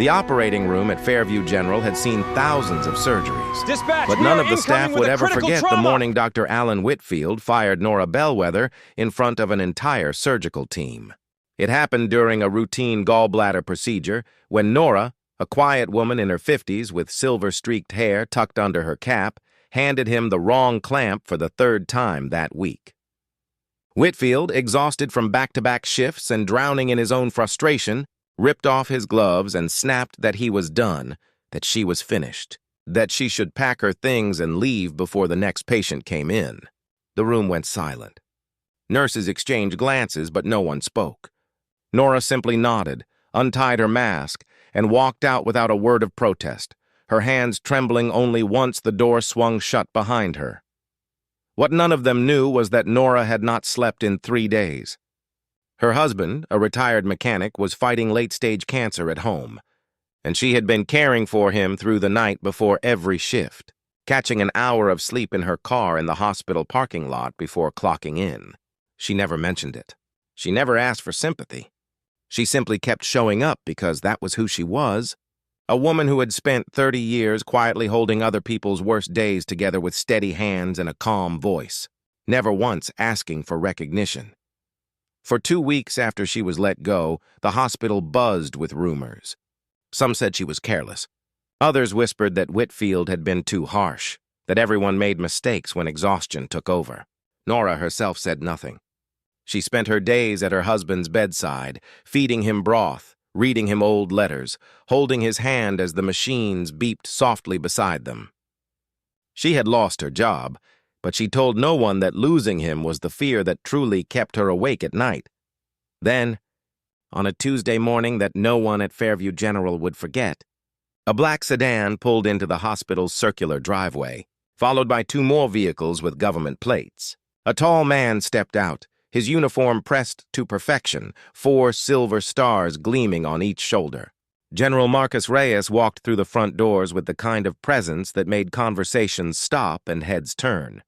The operating room at Fairview General had seen thousands of surgeries. Dispatch, but none of the staff would ever forget the morning Dr. Alan Whitfield fired Nora Bellwether in front of an entire surgical team. It happened during a routine gallbladder procedure when Nora, a quiet woman in her 50s with silver-streaked hair tucked under her cap, handed him the wrong clamp for the third time that week. Whitfield, exhausted from back-to-back shifts and drowning in his own frustration, ripped off his gloves and snapped that he was done, that she was finished, that she should pack her things and leave before the next patient came in. The room went silent. Nurses exchanged glances, but no one spoke. Nora simply nodded, untied her mask, and walked out without a word of protest, her hands trembling only once the door swung shut behind her. What none of them knew was that Nora had not slept in 3 days. Her husband, a retired mechanic, was fighting late-stage cancer at home, and she had been caring for him through the night before every shift, catching an hour of sleep in her car in the hospital parking lot before clocking in. She never mentioned it. She never asked for sympathy. She simply kept showing up because that was who she was, a woman who had spent 30 years quietly holding other people's worst days together with steady hands and a calm voice, never once asking for recognition. For 2 weeks after she was let go, the hospital buzzed with rumors. Some said she was careless. Others whispered that Whitfield had been too harsh, that everyone made mistakes when exhaustion took over. Nora herself said nothing. She spent her days at her husband's bedside, feeding him broth, reading him old letters, holding his hand as the machines beeped softly beside them. She had lost her job, but she told no one that losing him was the fear that truly kept her awake at night. Then, on a Tuesday morning that no one at Fairview General would forget, a black sedan pulled into the hospital's circular driveway, followed by 2 more vehicles with government plates. A tall man stepped out, his uniform pressed to perfection, 4 silver stars gleaming on each shoulder. General Marcus Reyes walked through the front doors with the kind of presence that made conversations stop and heads turn.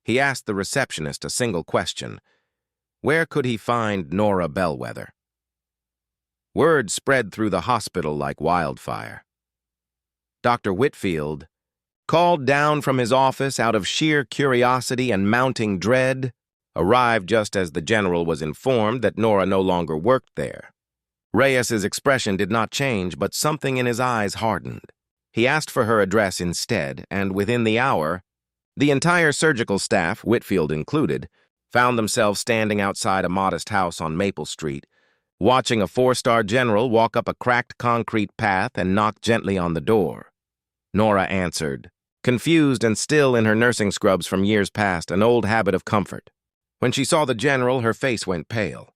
He asked the receptionist a single question. Where could he find Nora Bellwether? Word spread through the hospital like wildfire. Dr. Whitfield, called down from his office out of sheer curiosity and mounting dread, arrived just as the general was informed that Nora no longer worked there. Reyes's expression did not change, but something in his eyes hardened. He asked for her address instead, and within the hour, the entire surgical staff, Whitfield included, found themselves standing outside a modest house on Maple Street, watching a 4-star general walk up a cracked concrete path and knock gently on the door. Nora answered, confused and still in her nursing scrubs from years past, an old habit of comfort. When she saw the general, her face went pale.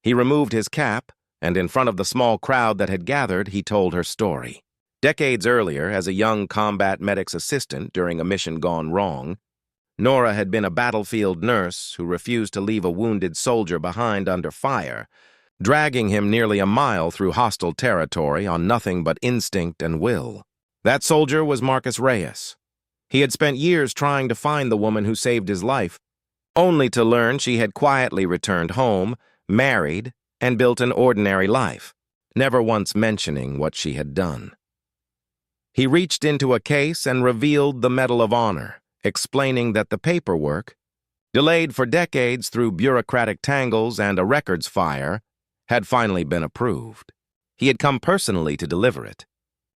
He removed his cap, and in front of the small crowd that had gathered, he told her story. Decades earlier, as a young combat medic's assistant during a mission gone wrong, Nora had been a battlefield nurse who refused to leave a wounded soldier behind under fire, dragging him nearly a mile through hostile territory on nothing but instinct and will. That soldier was Marcus Reyes. He had spent years trying to find the woman who saved his life, only to learn she had quietly returned home, married, and built an ordinary life, never once mentioning what she had done. He reached into a case and revealed the Medal of Honor, explaining that the paperwork, delayed for decades through bureaucratic tangles and a records fire, had finally been approved. He had come personally to deliver it.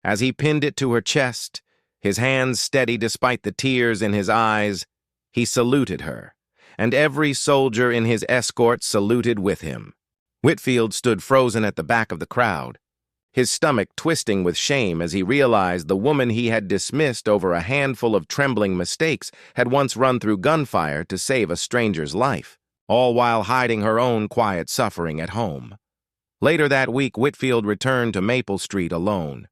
As he pinned it to her chest, his hands steady despite the tears in his eyes, he saluted her, and every soldier in his escort saluted with him. Whitfield stood frozen at the back of the crowd, his stomach twisting with shame as he realized the woman he had dismissed over a handful of trembling mistakes had once run through gunfire to save a stranger's life, all while hiding her own quiet suffering at home. Later that week, Whitfield returned to Maple Street alone.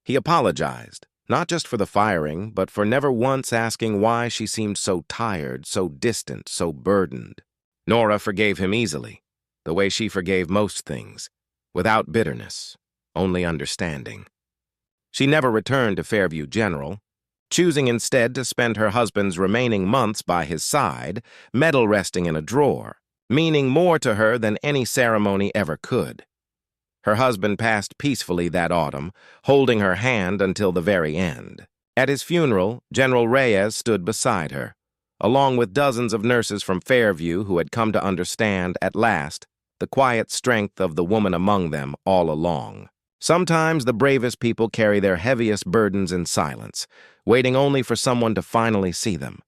He apologized, not just for the firing, but for never once asking why she seemed so tired, so distant, so burdened. Nora forgave him easily, the way she forgave most things, without bitterness, only understanding. She never returned to Fairview General, choosing instead to spend her husband's remaining months by his side, medal resting in a drawer, meaning more to her than any ceremony ever could. Her husband passed peacefully that autumn, holding her hand until the very end. At his funeral, General Reyes stood beside her, along with dozens of nurses from Fairview who had come to understand, at last, the quiet strength of the woman among them all along. Sometimes the bravest people carry their heaviest burdens in silence, waiting only for someone to finally see them.